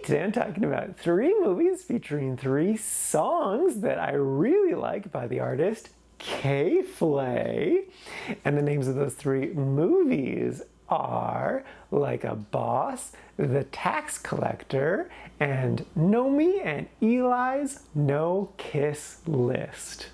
Today I'm talking about 3 movies featuring 3 songs that I really like by the artist K.Flay. And the names of those 3 movies are Like a Boss, The Tax Collector, and Naomi and Ely's No Kiss List.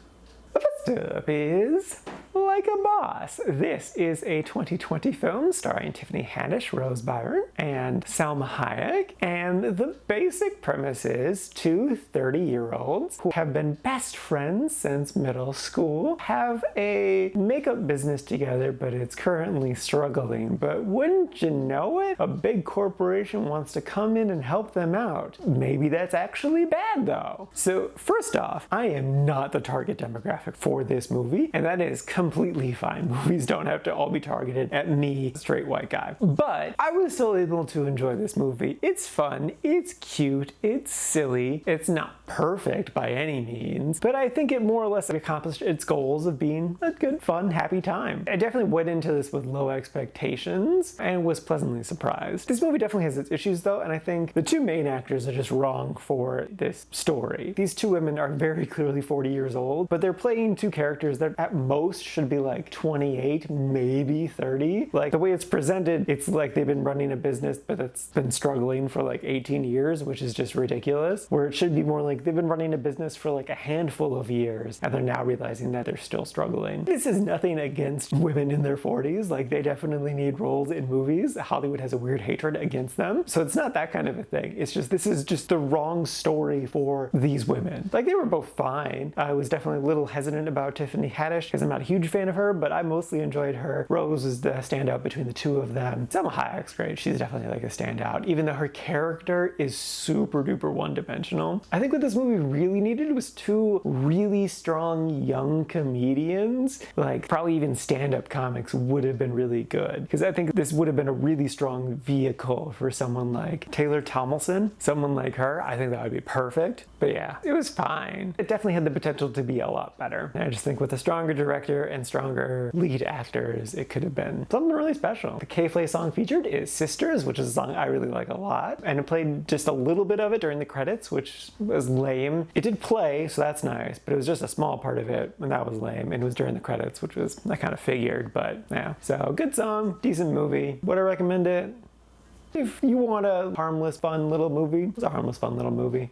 The first up is Like a Boss. This is a 2020 film starring Tiffany Haddish, Rose Byrne, and Salma Hayek. And the basic premise is 2 30-year-olds who have been best friends since middle school have a makeup business together, but it's currently struggling. But wouldn't you know it, a big corporation wants to come in and help them out. Maybe that's actually bad though. So first off, I am not the target demographic for this movie, and that is completely fine. Movies don't have to all be targeted at me, straight white guy. But I was still able to enjoy this movie. It's fun, it's cute, it's silly, it's not perfect by any means, but I think it more or less accomplished its goals of being a good, fun, happy time. I definitely went into this with low expectations and was pleasantly surprised. This movie definitely has its issues though, and I think the 2 main actors are just wrong for this story. These 2 women are very clearly 40 years old, but they're playing 2 characters that at most should be like 28, maybe 30. Like the way it's presented, it's like they've been running a business, but it's been struggling for like 18 years, which is just ridiculous. Where it should be more like they've been running a business for like a handful of years, and they're now realizing that they're still struggling. This is nothing against women in their 40s. Like they definitely need roles in movies. Hollywood has a weird hatred against them. So it's not that kind of a thing. It's just, this is just the wrong story for these women. Like they were both fine. I was definitely a little hesitant about Tiffany Haddish because I'm not a huge fan of her, but I mostly enjoyed her. Rose is the standout between the 2 of them. Salma Hayek's great. She's definitely like a standout, even though her character is super duper one-dimensional. I think what this movie really needed was 2 really strong young comedians. Like probably even stand-up comics would have been really good, because I think this would have been a really strong vehicle for someone like Taylor Tomlinson. Someone like her, I think that would be perfect. But yeah, it was fine. It definitely had the potential to be a lot better. I just think with a stronger director and stronger lead actors, it could have been something really special. The K.Flay song featured is Sisters, which is a song I really like a lot. And it played just a little bit of it during the credits, which was lame. It did play, so that's nice, but it was just a small part of it, and that was lame. And it was during the credits, which was, I kind of figured, but yeah. So good song, decent movie. Would I recommend it? If you want a harmless, fun little movie, it's a harmless, fun little movie.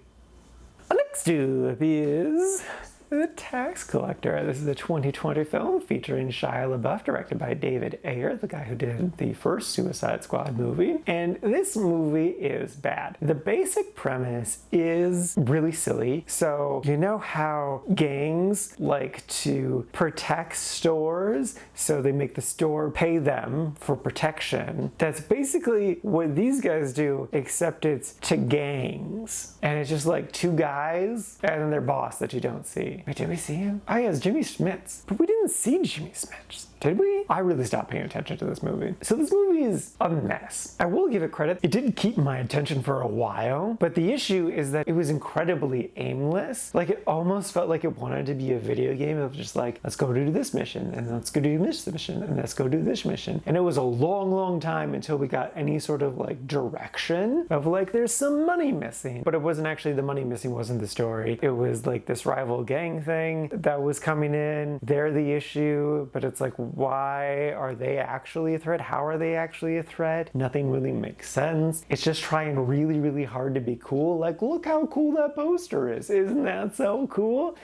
Next up is The Tax Collector. This is a 2020 film featuring Shia LaBeouf, directed by David Ayer, the guy who did the first Suicide Squad movie. And this movie is bad. The basic premise is really silly. So you know how gangs like to protect stores, so they make the store pay them for protection? That's basically what these guys do, except it's to gangs. And it's just like 2 guys and then their boss that you don't see. Wait, did we see him? Oh yeah, it's Jimmy Smits. But we didn't see Jimmy Smits. Did we? I really stopped paying attention to this movie. So this movie is a mess. I will give it credit. It did keep my attention for a while, but the issue is that it was incredibly aimless. Like it almost felt like it wanted to be a video game of just like, let's go do this mission, and let's go do this mission, and let's go do this mission. And it was a long, long time until we got any sort of like direction of like, there's some money missing. But it wasn't actually, the money missing wasn't the story. It was like this rival gang thing that was coming in. They're the issue, but it's like, why are they actually a threat? How are they actually a threat? Nothing really makes sense. It's just trying really, really hard to be cool. Like, look how cool that poster is. Isn't that so cool?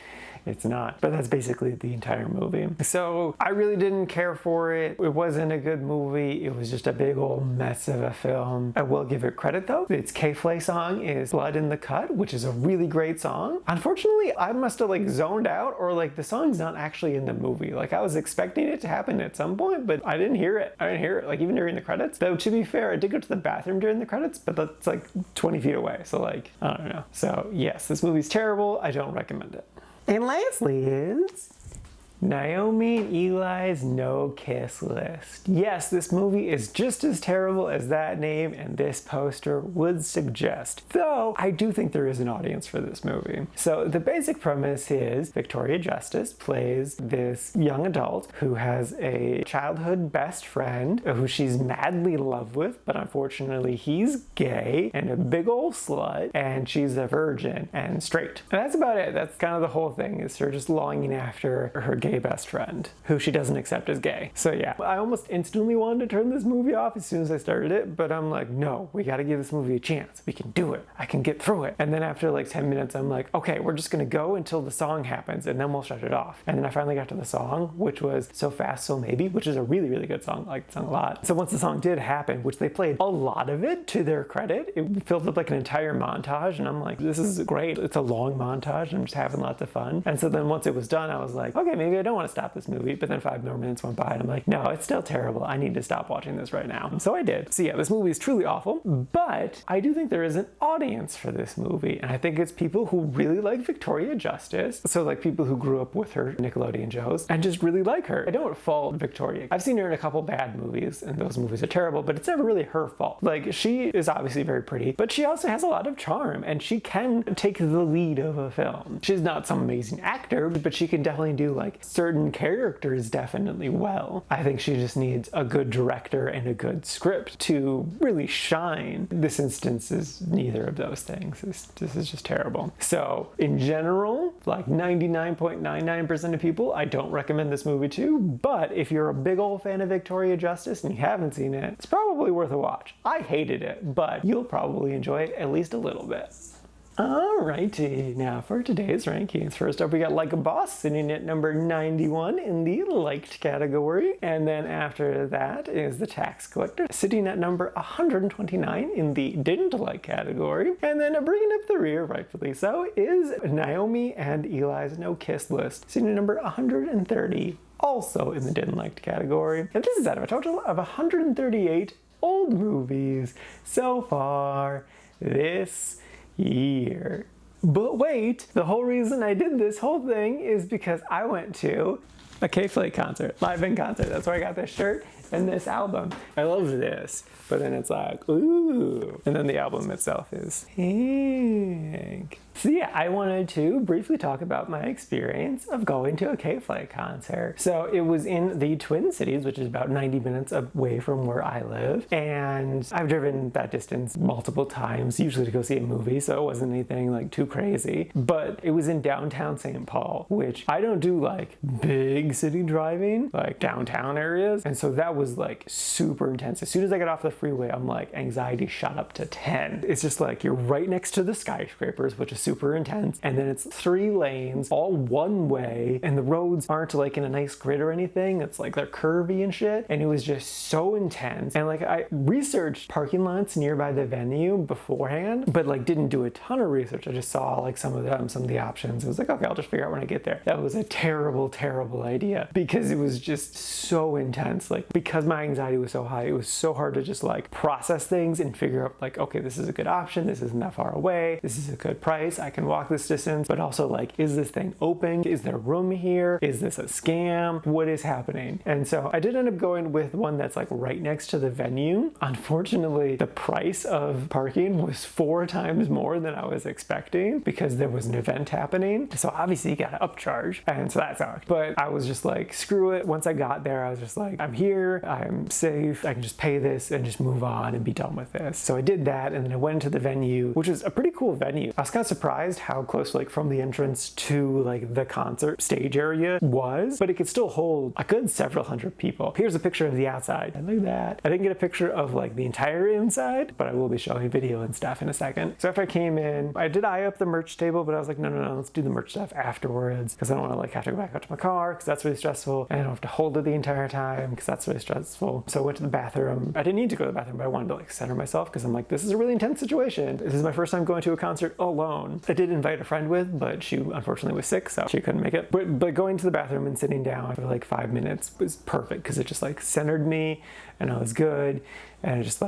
It's not, but that's basically the entire movie. So I really didn't care for it. It wasn't a good movie. It was just a big old mess of a film. I will give it credit though. Its K.Flay song is Blood in the Cut, which is a really great song. Unfortunately, I must have like zoned out, or like the song's not actually in the movie. Like I was expecting it to happen at some point, but I didn't hear it. I didn't hear it, like even during the credits. Though to be fair, I did go to the bathroom during the credits, but that's like 20 feet away. So like, I don't know. So yes, this movie's terrible. I don't recommend it. And lastly is Naomi and Eli's No Kiss List. Yes, this movie is just as terrible as that name and this poster would suggest. Though, I do think there is an audience for this movie. So the basic premise is Victoria Justice plays this young adult who has a childhood best friend who she's madly in love with, but unfortunately he's gay and a big old slut, and she's a virgin and straight. And that's about it. That's kind of the whole thing, is her just longing after her gay best friend, who she doesn't accept as gay. So yeah, I almost instantly wanted to turn this movie off as soon as I started it, but I'm like, no, we gotta give this movie a chance. We can do it. I can get through it. And then after like 10 minutes, I'm like, okay, we're just gonna go until the song happens and then we'll shut it off. And then I finally got to the song, which was So Fast, So Maybe, which is a really, really good song. I like the song a lot. So once the song did happen, which they played a lot of it to their credit, it filled up like an entire montage, and I'm like, this is great. It's a long montage. I'm just having lots of fun. And so then once it was done, I was like, okay, maybe I don't want to stop this movie. But then 5 more minutes went by and I'm like, no, it's still terrible. I need to stop watching this right now. So I did. So yeah, this movie is truly awful, but I do think there is an audience for this movie. And I think it's people who really like Victoria Justice. So like people who grew up with her Nickelodeon shows and just really like her. I don't fault Victoria. I've seen her in a couple bad movies and those movies are terrible, but it's never really her fault. Like, she is obviously very pretty, but she also has a lot of charm and she can take the lead of a film. She's not some amazing actor, but she can definitely do like certain characters definitely well. I think she just needs a good director and a good script to really shine. This instance is neither of those things. This is just terrible. So in general, like 99.99% of people, I don't recommend this movie to, but if you're a big old fan of Victoria Justice and you haven't seen it, it's probably worth a watch. I hated it, but you'll probably enjoy it at least a little bit. Alrighty, now for today's rankings. First up, we got Like a Boss sitting at number 91 in the liked category. And then after that is The Tax Collector sitting at number 129 in the didn't like category. And then bringing up the rear, rightfully so, is Naomi and Eli's No Kiss List sitting at number 130, also in the didn't liked category. And this is out of a total of 138 old movies so far this year. But wait, the whole reason I did this whole thing is because I went to a K.Flay concert, live in concert. That's where I got this shirt and this album. I love this, but then it's like, ooh. And then the album itself is pink. So yeah, I wanted to briefly talk about my experience of going to a K.Flay concert. So it was in the Twin Cities, which is about 90 minutes away from where I live. And I've driven that distance multiple times, usually to go see a movie, so it wasn't anything like too crazy. But it was in downtown St. Paul, which I don't do like big city driving, like downtown areas. And so that was like super intense. As soon as I got off the freeway, I'm like, anxiety shot up to 10. It's just like you're right next to the skyscrapers, which is super intense, and then it's 3 lanes, all one way, and the roads aren't like in a nice grid or anything. It's like they're curvy and shit, and it was just so intense. And like I researched parking lots nearby the venue beforehand, but like didn't do a ton of research. I just saw like some of the options. I was like, okay, I'll just figure out when I get there. That was a terrible, terrible idea because it was just so intense. Like, because my anxiety was so high, it was so hard to just like process things and figure out like, okay, this is a good option, this isn't that far away, this is a good price, I can walk this distance, but also like, is this thing open? Is there room here? Is this a scam? What is happening? And so I did end up going with one that's like right next to the venue. Unfortunately, the price of parking was 4 times more than I was expecting because there was an event happening. So obviously you gotta upcharge, and so that sucked. But I was just like, screw it. Once I got there, I was just like, I'm here, I'm safe, I can just pay this and just move on and be done with this. So I did that, and then I went to the venue, which is a pretty cool venue. I was kind of surprised how close like from the entrance to like the concert stage area was, but it could still hold a good several hundred people. Here's a picture of the outside. And look at that. I didn't get a picture of like the entire inside, but I will be showing video and stuff in a second. So after I came in, I did eye up the merch table, but I was like, no, let's do the merch stuff afterwards, because I don't want to like have to go back out to my car because that's really stressful, and I don't have to hold it the entire time because that's really stressful. So I went to the bathroom. I didn't need to go to the bathroom, but I wanted to like center myself because I'm like, this is a really intense situation. This is my first time going to a concert alone. I did invite a friend with, but she unfortunately was sick, so she couldn't make it. But going to the bathroom and sitting down for like 5 minutes was perfect because it just like centered me and I was good. and it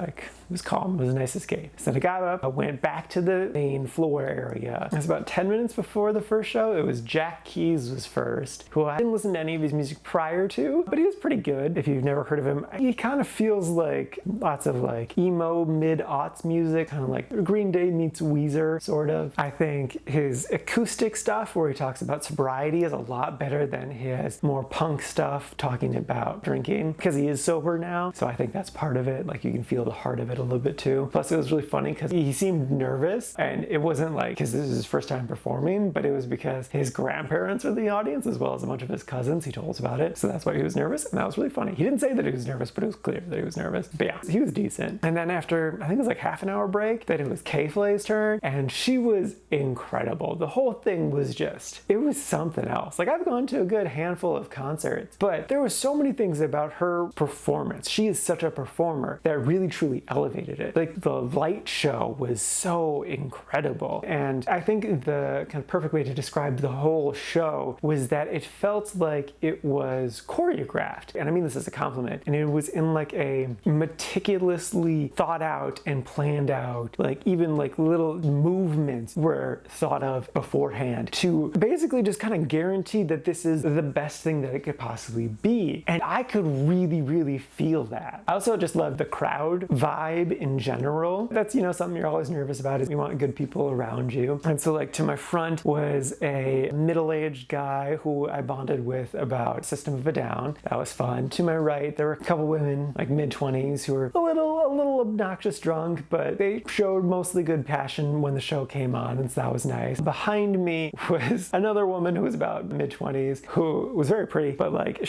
was calm. It was a nice escape. So I got up, I went back to the main floor area. It was about 10 minutes before the first show. It was Jack Keys was first, who I didn't listen to any of his music prior to, but he was pretty good. If you've never heard of him, he kind of feels like lots of like emo mid-aughts music, kind of like Green Day meets Weezer, sort of. I think his acoustic stuff where he talks about sobriety is a lot better than his more punk stuff talking about drinking, because he is sober now. So I think that's part of it. Like, you can feel the heart of it a little bit too. Plus, it was really funny because he seemed nervous, and it wasn't like because this is his first time performing, but it was because his grandparents were in the audience as well as a bunch of his cousins. He told us about it, so that's why he was nervous, and that was really funny. He didn't say that he was nervous, but it was clear that he was nervous. But yeah, he was decent. And then after, I think it was like half an hour break, then it was K.Flay's turn, and she was incredible. The whole thing was just, it was something else. Like, I've gone to a good handful of concerts, but there were so many things about her performance. She is such a performer that really truly elevated it. Like, the light show was so incredible. And I think the kind of perfect way to describe the whole show was that it felt like it was choreographed. And I mean this as a compliment. And it was in like a meticulously thought out and planned out, like even like little movements were thought of beforehand to basically just kind of guarantee that this is the best thing that it could possibly be. And I could really, really feel that. I also just love the crowd vibe in general. That's, you know, something you're always nervous about, is you want good people around you. And so like to my front was a middle-aged guy who I bonded with about System of a Down. That was fun. To my right, there were a couple women, like mid-20s, who were a little obnoxious drunk, but they showed mostly good passion when the show came on, and so that was nice. Behind me was another woman who was about mid-20s, who was very pretty, but like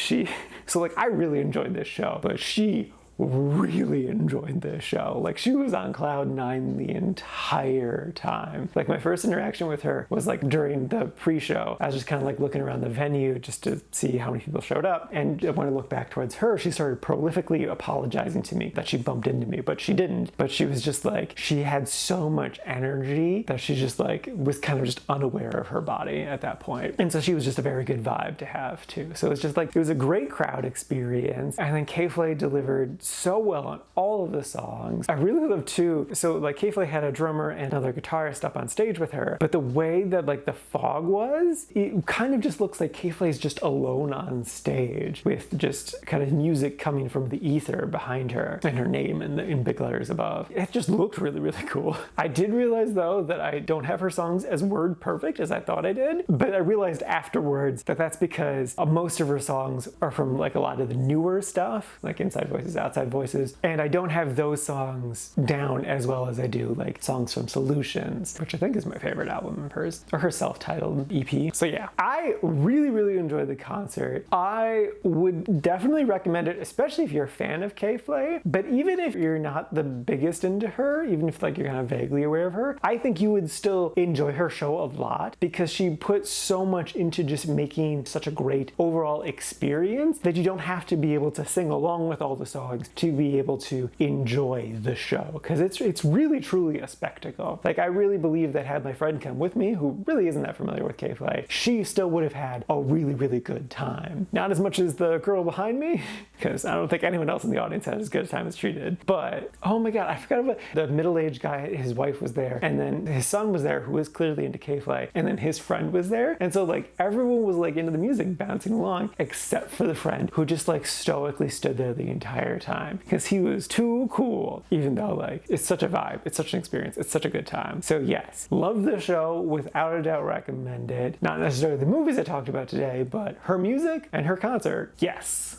I really enjoyed this show, but she really enjoyed this show. Like, she was on cloud nine the entire time. Like, my first interaction with her was like during the pre-show. I was just kind of like looking around the venue just to see how many people showed up, and when I looked back towards her, she started prolifically apologizing to me that she bumped into me, but she didn't. But she was just like, she had so much energy that she just like was kind of just unaware of her body at that point. And so she was just a very good vibe to have too. So it was just like, it was a great crowd experience. And then K.Flay delivered so well on all of the songs. I really love too, so like K.Flay had a drummer and another guitarist up on stage with her, but the way that like the fog was, it kind of just looks like K.Flay's just alone on stage with just kind of music coming from the ether behind her and her name in big letters above. It just looked really, really cool. I did realize though that I don't have her songs as word perfect as I thought I did, but I realized afterwards that that's because most of her songs are from like a lot of the newer stuff, like Inside Voices, Outside Voices, and I don't have those songs down as well as I do like songs from Solutions, which I think is my favorite album of hers, or her self-titled EP. So yeah, I really, really enjoyed the concert. I would definitely recommend it, especially if you're a fan of K.Flay, but even if you're not the biggest into her, even if like you're kind of vaguely aware of her, I think you would still enjoy her show a lot, because she put so much into just making such a great overall experience that you don't have to be able to sing along with all the songs to be able to enjoy the show, because it's really truly a spectacle. Like, I really believe that had my friend come with me, who really isn't that familiar with K.Flay, she still would have had a really, really good time. Not as much as the girl behind me, because I don't think anyone else in the audience had as good a time as she did, but oh my god, I forgot about the middle-aged guy. His wife was there, and then his son was there, who was clearly into K.Flay, and then his friend was there, and so like everyone was like into the music, bouncing along, except for the friend, who just like stoically stood there the entire time, because he was too cool, even though like it's such a vibe, it's such an experience, it's such a good time. So yes, love the show, without a doubt recommend it. Not necessarily the movies I talked about today, but her music and her concert, yes.